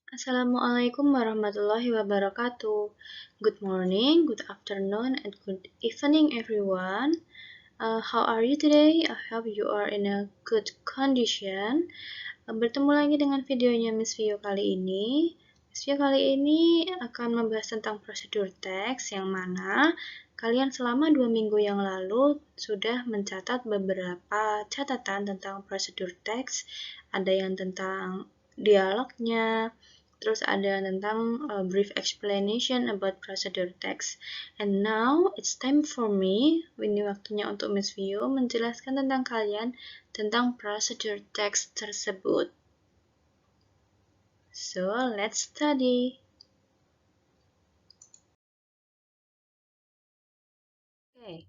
Assalamualaikum warahmatullahi wabarakatuh. Good morning, good afternoon, and good evening, everyone. How are you today? I hope you are in a good condition. Bertemu lagi dengan videonya Miss Vio kali ini. Miss Vio kali ini akan membahas tentang prosedur teks yang mana kalian selama 2 minggu yang lalu sudah mencatat beberapa catatan tentang prosedur teks. Ada yang tentang dialognya, terus ada tentang brief explanation about procedure text. And now it's time for me, ini waktunya untuk Miss Vio menjelaskan tentang kalian tentang procedure text tersebut. So, let's study. Oke,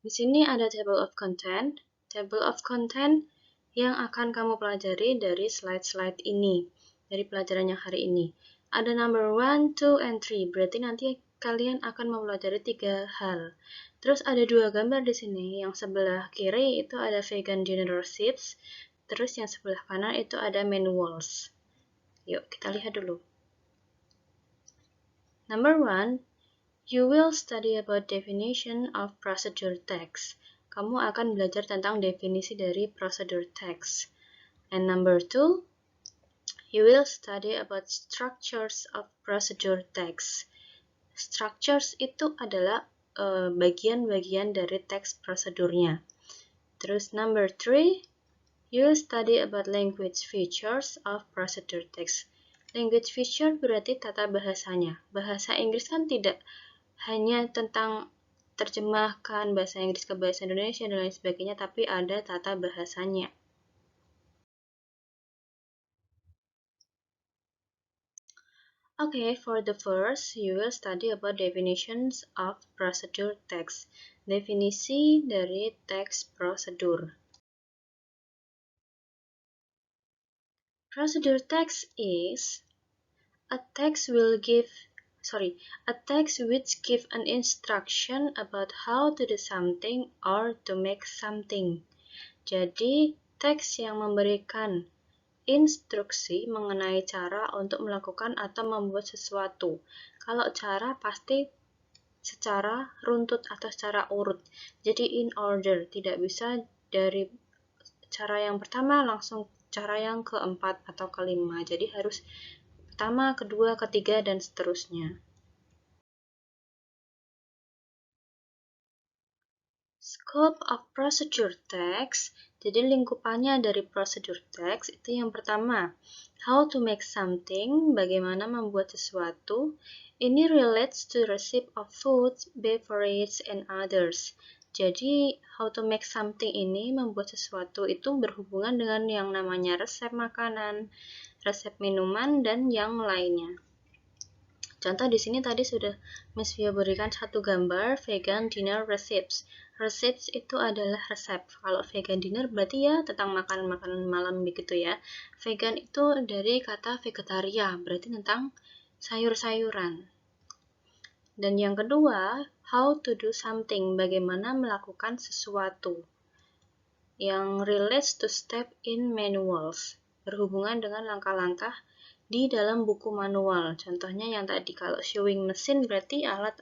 di sini ada table of content. Table of content yang akan kamu pelajari dari slide-slide ini, dari pelajaran yang hari ini. Ada number 1, 2, and 3. Berarti nanti kalian akan mempelajari 3 hal. Terus ada 2 gambar di sini. Yang sebelah kiri itu ada vegan dinner receipts. Terus yang sebelah kanan itu ada manuals. Yuk, kita lihat dulu. Number 1, you will study about definition of procedure text. Kamu akan belajar tentang definisi dari procedure text. And number 2, you will study about structures of procedure text. Structures itu adalah bagian-bagian dari teks prosedurnya. Terus number 3, you will study about language features of procedure text. Language feature berarti tata bahasanya. Bahasa Inggris kan tidak hanya tentang terjemahkan bahasa Inggris ke bahasa Indonesia dan lain sebagainya, tapi ada tata bahasanya. Okay, for the first, you will study about definitions of procedure text. Definisi dari teks prosedur. Procedure text is a text which give an instruction about how to do something or to make something. Jadi, teks yang memberikan instruksi mengenai cara untuk melakukan atau membuat sesuatu. Kalau cara pasti secara runtut atau secara urut. Jadi in order, tidak bisa dari cara yang pertama langsung cara yang keempat atau kelima. Jadi harus pertama, kedua, ketiga, dan seterusnya. Scope of procedure text, jadi lingkupannya dari procedure text itu yang pertama, how to make something, bagaimana membuat sesuatu. Ini relates to receipt of food, beverage, and others. Jadi, how to make something ini membuat sesuatu itu berhubungan dengan yang namanya resep makanan, resep minuman, dan yang lainnya. Contoh di sini tadi sudah Miss Vio berikan satu gambar vegan dinner recipes. Recipes itu adalah resep. Kalau vegan dinner berarti ya tentang makanan-makanan malam begitu ya. Vegan itu dari kata vegetaria, berarti tentang sayur-sayuran. Dan yang kedua, how to do something, bagaimana melakukan sesuatu. Yang relates to step in manuals, berhubungan dengan langkah-langkah di dalam buku manual. Contohnya yang tadi, kalau sewing mesin berarti alat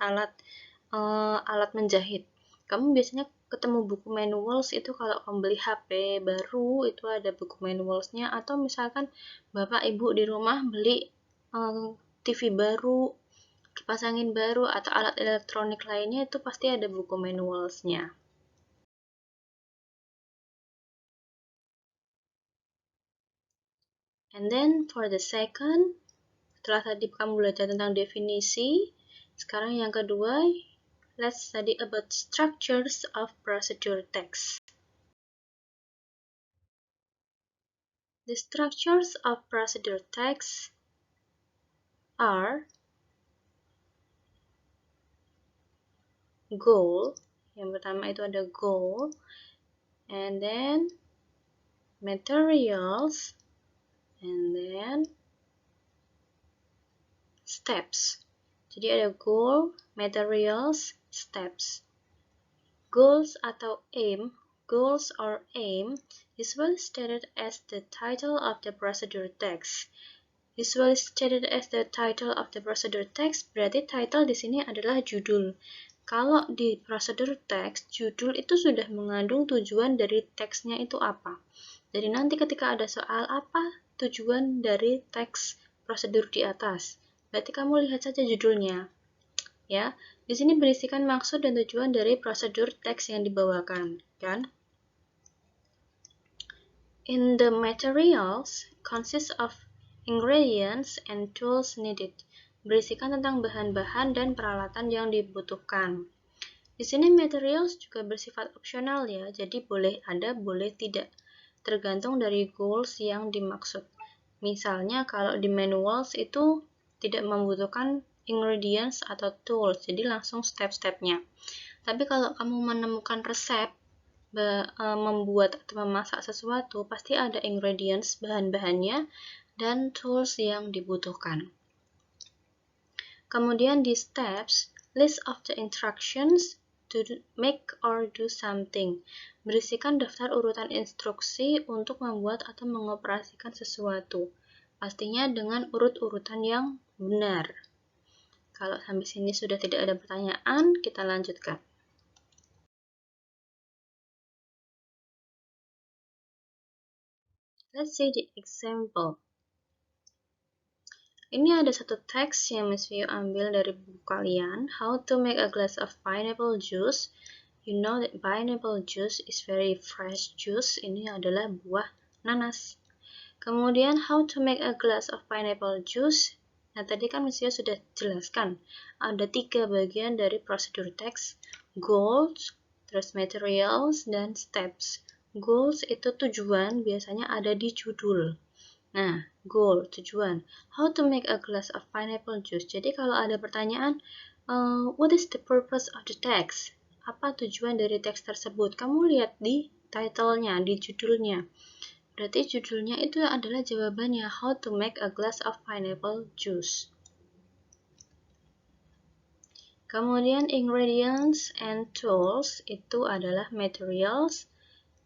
menjahit. Kamu biasanya ketemu buku manuals itu kalau kamu beli HP baru, itu ada buku manualsnya. Atau misalkan bapak ibu di rumah beli TV baru, kipas angin baru, atau alat elektronik lainnya, itu pasti ada buku manualsnya. And then for the second, setelah tadi kamu belajar tentang definisi, sekarang yang kedua, let's study about structures of procedure text. The structures of procedure text are goal, yang pertama itu ada goal, and then materials, and then steps. Jadi ada goal, materials, steps. Goals atau aim, goals or aim is well stated as the title of the procedure text. Usually stated as the title of the procedure text, berarti title di sini adalah judul. Kalau di procedure text, judul itu sudah mengandung tujuan dari teksnya itu apa. Jadi nanti ketika ada soal apa tujuan dari teks prosedur di atas, berarti kamu lihat saja judulnya. Ya, di sini berisikan maksud dan tujuan dari prosedur teks yang dibawakan, kan? In the materials consists of ingredients and tools needed. Berisikan tentang bahan-bahan dan peralatan yang dibutuhkan. Di sini materials juga bersifat opsional ya, jadi boleh ada, boleh tidak. Tergantung dari goals yang dimaksud. Misalnya kalau di manuals itu tidak membutuhkan ingredients atau tools, jadi langsung step-stepnya. Tapi kalau kamu menemukan resep membuat atau memasak sesuatu, pasti ada ingredients, bahan-bahannya, dan tools yang dibutuhkan. Kemudian di steps, list of the instructions to make or do something. Berisikan daftar urutan instruksi untuk membuat atau mengoperasikan sesuatu. Pastinya dengan urut-urutan yang benar. Kalau sampai sini sudah tidak ada pertanyaan, kita lanjutkan. Let's see the example. Ini ada satu teks yang Miss View ambil dari buku kalian, How to make a glass of pineapple juice. You know that pineapple juice is very fresh juice. Ini adalah buah nanas. Kemudian, how to make a glass of pineapple juice. Nah, tadi kan Miss View sudah jelaskan. Ada 3 bagian dari prosedur teks. Goals, terus materials, dan steps. Goals itu tujuan, biasanya ada di judul. Nah, goal, tujuan. How to make a glass of pineapple juice. Jadi kalau ada pertanyaan, what is the purpose of the text? Apa tujuan dari teks tersebut? Kamu lihat di title-nya, di judulnya. Berarti judulnya itu adalah jawabannya, How to make a glass of pineapple juice. Kemudian ingredients and tools itu adalah materials,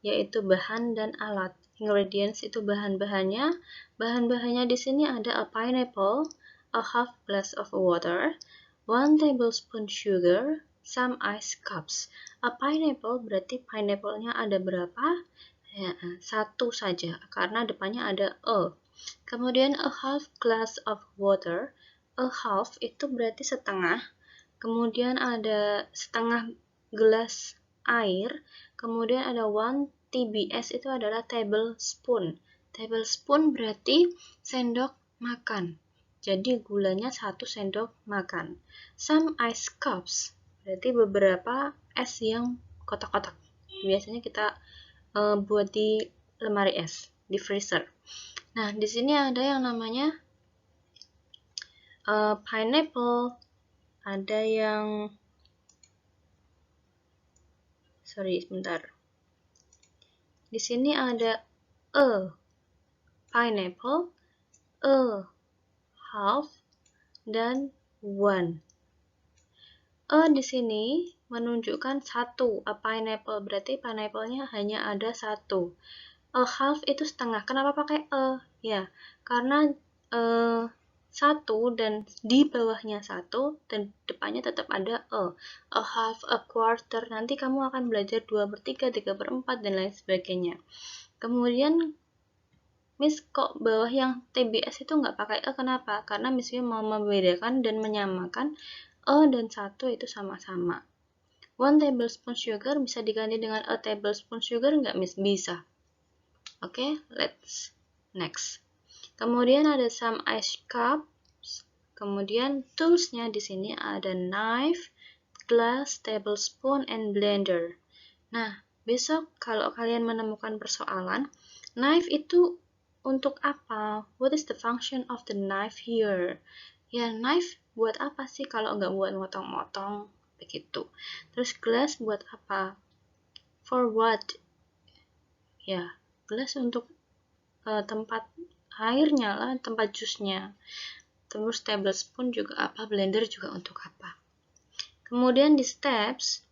yaitu bahan dan alat. Ingredients itu bahan-bahannya. Bahan-bahannya di sini ada a pineapple, a half glass of water, 1 tablespoon sugar, some ice cups. A pineapple berarti pineapple-nya ada berapa? Ya, 1 saja karena depannya ada a. Kemudian a half glass of water. A half itu berarti setengah. Kemudian ada setengah gelas air. Kemudian ada 1 TBS itu adalah tablespoon. Tablespoon berarti sendok makan. Jadi gulanya 1 sendok makan. Some ice cups berarti beberapa es yang kotak-kotak. Biasanya kita buat di lemari es, di freezer. Nah, di sini ada yang namanya pineapple, ada yang sebentar. Di sini ada a pineapple, a half, dan 1. A di sini menunjukkan 1. A pineapple berarti pineapple-nya hanya ada 1. A half itu setengah. Kenapa pakai a? Ya, karena 1 dan di bawahnya 1 dan depannya tetap ada a. A half, a quarter. Nanti kamu akan belajar 2/3, 3/4, dan lain sebagainya. Kemudian Miss kok bawah yang TBS itu nggak pakai E, kenapa? Karena Miss mau membedakan dan menyamakan E dan 1 itu sama-sama. 1 tablespoon sugar bisa diganti dengan a tablespoon sugar nggak, Miss? Bisa. Oke, let's next. Kemudian ada some ice cups. Kemudian tools-nya di sini ada knife, glass, tablespoon, and blender. Nah, besok kalau kalian menemukan persoalan, knife itu untuk apa? What is the function of the knife here? Ya, knife buat apa sih kalau nggak buat motong-motong? Begitu. Terus glass buat apa? For what? Ya, glass untuk tempat airnya lah, tempat jusnya. Terus tablespoon juga apa? Blender juga untuk apa? Kemudian di steps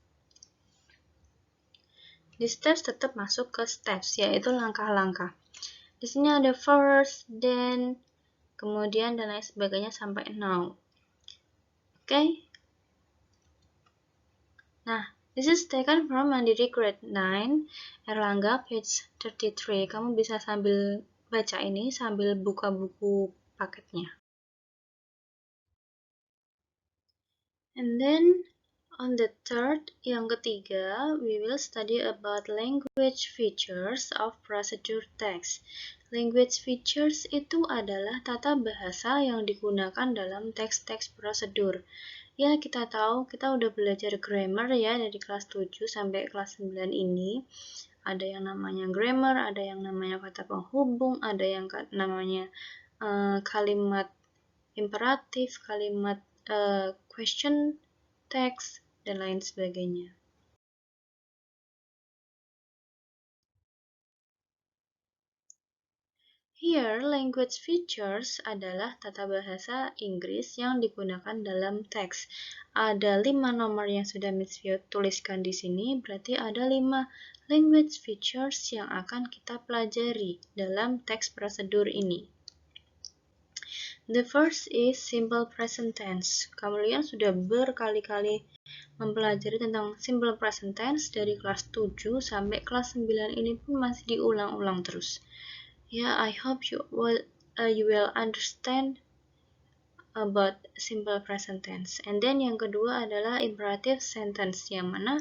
tetap masuk ke steps, yaitu langkah-langkah. Di sini ada first, then, kemudian dan lain sebagainya sampai now. Oke? Nah, this is taken from Mandiri Grade 9, Erlangga, page 33. Kamu bisa sambil baca ini, sambil buka buku paketnya. And then, on the third, yang ketiga, we will study about language features of procedure text. Language features itu adalah tata bahasa yang digunakan dalam teks-teks prosedur. Ya, kita tahu, kita udah belajar grammar ya dari kelas 7 sampai kelas 9 ini. Ada yang namanya grammar, ada yang namanya kata penghubung, ada yang namanya kalimat imperatif, kalimat question text, dan lain sebagainya. Here, language features adalah tata bahasa Inggris yang digunakan dalam teks. Ada 5 nomor yang sudah Miss Vio tuliskan di sini, berarti ada 5 language features yang akan kita pelajari dalam teks prosedur ini. The first is simple present tense. Kalian sudah berkali-kali mempelajari tentang simple present tense dari kelas 7 sampai kelas 9 ini pun masih diulang-ulang terus. Yeah, I hope you will understand about simple present tense. And then yang kedua adalah imperative sentence, yang mana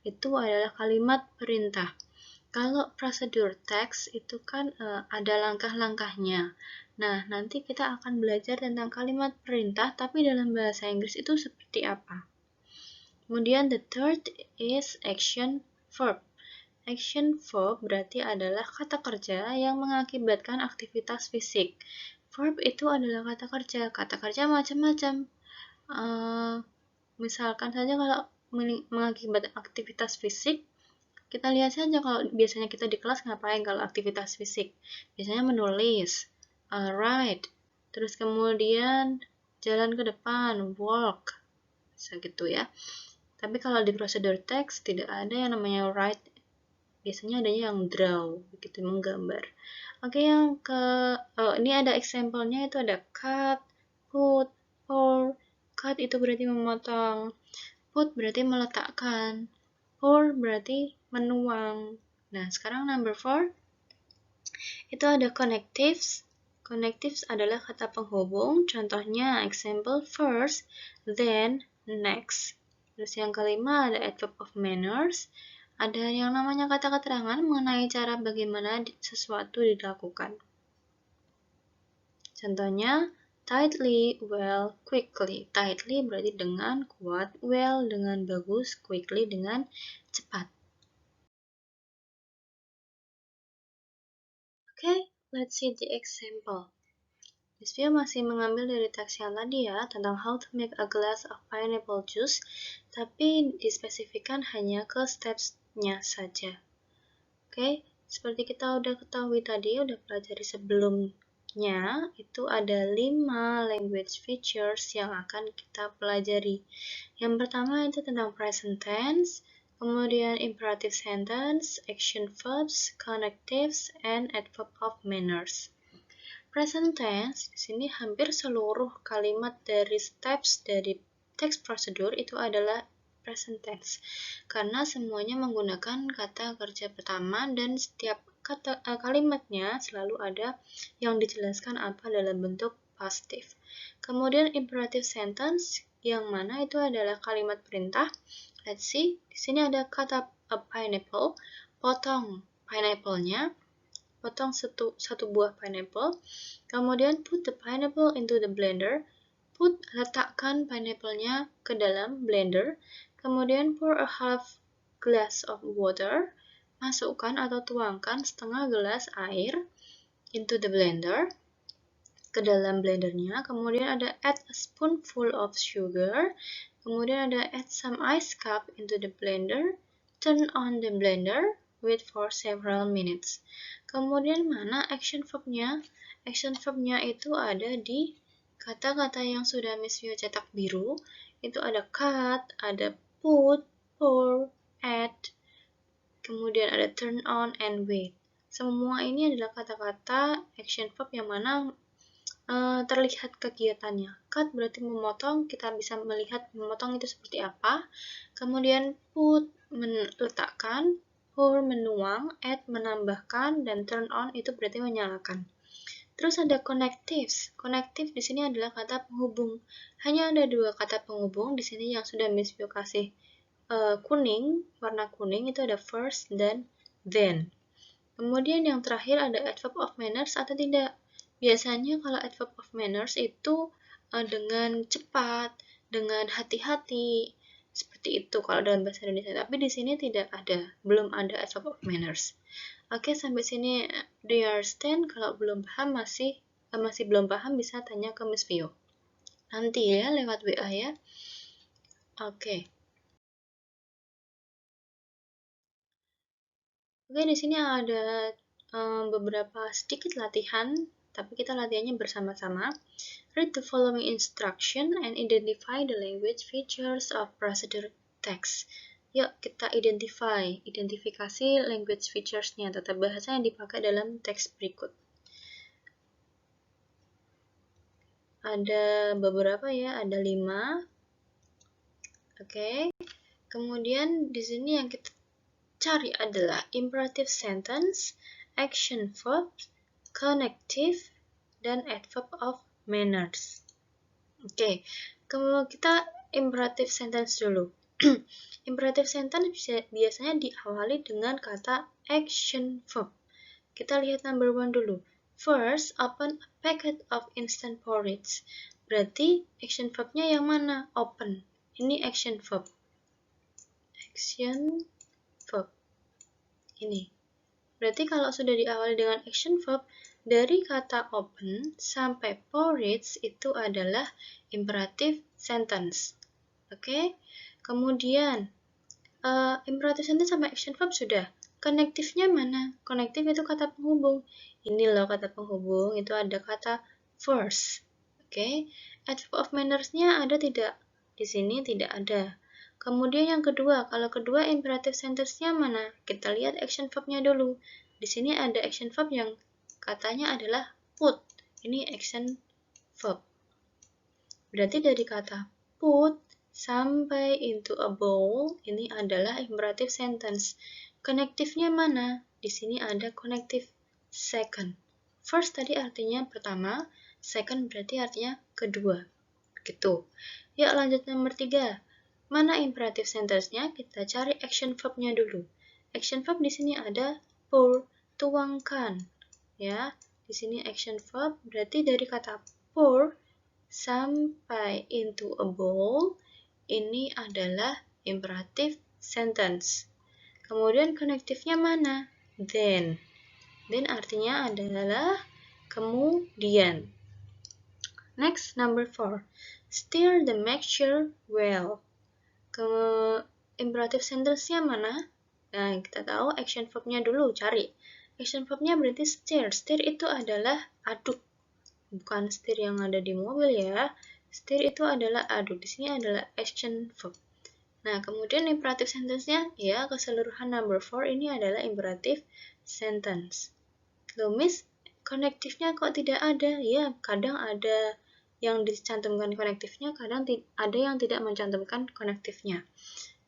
itu adalah kalimat perintah. Kalau prosedur teks itu kan ada langkah-langkahnya. Nah, nanti kita akan belajar tentang kalimat perintah, tapi dalam bahasa Inggris itu seperti apa. Kemudian the third is action verb. Action verb berarti adalah kata kerja yang mengakibatkan aktivitas fisik. Verb itu adalah kata kerja. Kata kerja macam-macam. Misalkan saja kalau mengakibatkan aktivitas fisik, kita lihat saja kalau biasanya kita di kelas ngapain kalau aktivitas fisik. Biasanya menulis, write, terus kemudian jalan ke depan, walk, segitu ya. Tapi kalau di prosedur teks tidak ada yang namanya write, biasanya adanya yang draw, begitu, menggambar. Oke, yang ini ada example-nya, itu ada cut, put, pour. Cut itu berarti memotong, put berarti meletakkan, pour berarti menuang. Nah, sekarang number 4, itu ada connectives. Connectives adalah kata penghubung, contohnya example first, then, next. Terus yang kelima ada adverb of manners. Ada yang namanya kata keterangan mengenai cara bagaimana sesuatu dilakukan. Contohnya, tightly, well, quickly. Tightly berarti dengan kuat, well dengan bagus, quickly dengan cepat. Okay, let's see the example. Miss Vio masih mengambil dari teks yang tadi ya, tentang how to make a glass of pineapple juice, tapi dispesifikkan hanya ke steps-nya saja. Oke, seperti kita udah ketahui tadi, udah pelajari sebelumnya, itu ada 5 language features yang akan kita pelajari. Yang pertama itu tentang present tense, kemudian imperative sentence, action verbs, connectives, and adverb of manners. Present tense, di sini hampir seluruh kalimat dari steps dari teks prosedur itu adalah present tense. Karena semuanya menggunakan kata kerja pertama dan setiap kalimatnya selalu ada yang dijelaskan apa dalam bentuk positif. Kemudian imperative sentence yang mana itu adalah kalimat perintah. Let's see, di sini ada kata pineapple, potong pineapple-nya. Potong satu buah pineapple, kemudian put the pineapple into the blender, letakkan pineapple-nya ke dalam blender, kemudian pour a half glass of water, masukkan atau tuangkan setengah gelas air into the blender, ke dalam blendernya, kemudian ada add a spoonful of sugar, kemudian ada add some ice cup into the blender, turn on the blender, wait for several minutes. Kemudian mana action verb-nya? Action verb-nya itu ada di kata-kata yang sudah Miss Vio cetak biru. Itu ada cut, ada put, pour, add, kemudian ada turn on and wait. Semua ini adalah kata-kata action verb yang mana terlihat kegiatannya. Cut berarti memotong, kita bisa melihat memotong itu seperti apa. Kemudian put meletakkan, pour menuang, add menambahkan, dan turn on itu berarti menyalakan. Terus ada connectives. Connective di sini adalah kata penghubung. Hanya ada dua kata penghubung di sini yang sudah Miss Vio kasih kuning, warna kuning itu ada first dan then. Kemudian yang terakhir ada adverb of manners atau tidak. Biasanya kalau adverb of manners itu dengan cepat, dengan hati-hati, seperti itu kalau dalam bahasa Indonesia. Tapi di sini tidak ada, belum ada adverb of manners. Oke, sampai sini do you understand? Kalau belum paham masih belum paham bisa tanya ke Miss Vio. Nanti ya lewat WA ya. Oke. Oke, di sini ada beberapa sedikit latihan, tapi kita latihannya bersama-sama. Read the following instruction and identify the language features of procedure text. Yuk, kita identifikasi language features-nya, tata bahasa yang dipakai dalam teks berikut. Ada beberapa ya, ada 5. Oke. Kemudian di sini yang kita cari adalah imperative sentence, action verbs, connective, dan adverb of manners. Oke, kalau kita imperative sentence dulu. Imperative sentence biasanya diawali dengan kata action verb. Kita lihat number 1 dulu. First, open a packet of instant porridge. Berarti action verb-nya yang mana? Open. Ini action verb. Action verb. Ini. Berarti kalau sudah diawali dengan action verb, dari kata open sampai porridge itu adalah imperative sentence. Oke? Kemudian, imperative sentence sama action verb sudah. Connective-nya mana? Connective itu kata penghubung. Ini loh kata penghubung, itu ada kata first. Oke? Adverb of manners-nya ada tidak? Di sini tidak ada. Kemudian yang kedua, kalau kedua imperative sentence-nya mana? Kita lihat action verb-nya dulu. Di sini ada action verb yang katanya adalah put. Ini action verb. Berarti dari kata put sampai into a bowl, ini adalah imperative sentence. Connective-nya mana? Di sini ada connective second. First tadi artinya pertama, second berarti artinya kedua. Gitu. Yuk lanjut nomor 3. Mana imperative sentence-nya? Kita cari action verb-nya dulu. Action verb di sini ada pour, tuangkan. Ya, di sini action verb berarti dari kata pour sampai into a bowl, ini adalah imperative sentence. Kemudian connective-nya mana? Then. Then artinya adalah kemudian. Next, number 4. Stir the mixture well. Imperative sentence-nya mana? Nah, kita tahu action verb-nya dulu, cari. Action verb-nya berarti stir. Stir itu adalah aduk. Bukan stir yang ada di mobil ya. Stir itu adalah aduk. Di sini adalah action verb. Nah, kemudian imperative sentence-nya, ya keseluruhan number 4 ini adalah imperative sentence. Loh, Miss, connective-nya kok tidak ada? Ya, kadang ada yang dicantumkan connective-nya, kadang ada yang tidak mencantumkan connective-nya.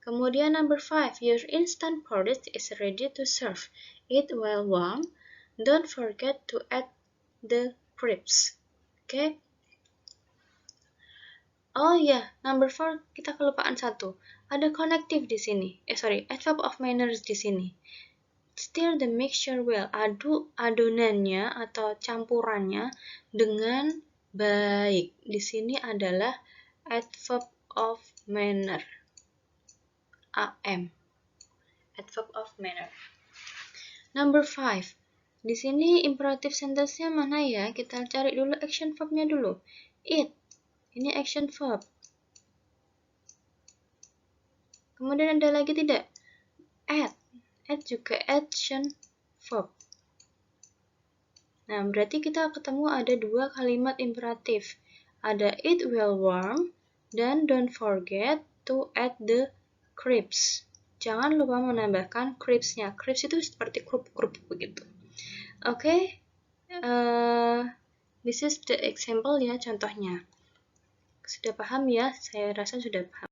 Kemudian number 5, your instant porridge is ready to serve. Eat while warm. Don't forget to add the crisps. Oke. Oh ya, number 4 kita kelupaan satu. Ada connective di sini. Adverb of manners di sini. Stir the mixture well. Aduk adonannya atau campurannya dengan baik. Di sini adalah adverb of manner. AM. Adverb of manner. Number 5. Di sini imperative sentence-nya mana ya? Kita cari dulu action verb-nya dulu. Eat. Ini action verb. Kemudian ada lagi tidak? Add. Add juga action verb. Nah, berarti kita ketemu ada 2 kalimat imperatif. Ada eat while warm dan don't forget to add the crisps. Jangan lupa menambahkan crisps-nya. Crisps itu seperti kerupuk-kerupuk begitu. Oke. This is the example ya, contohnya. Sudah paham ya? Saya rasa sudah paham.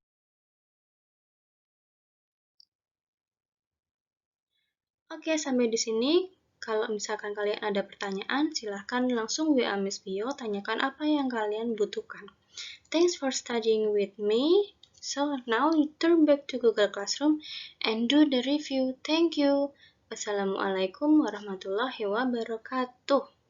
Oke, sampai di sini. Kalau misalkan kalian ada pertanyaan, silahkan langsung WA Miss Bio, tanyakan apa yang kalian butuhkan. Thanks for studying with me. So now turn back to Google Classroom and do the review. Thank you. Wassalamualaikum warahmatullahi wabarakatuh.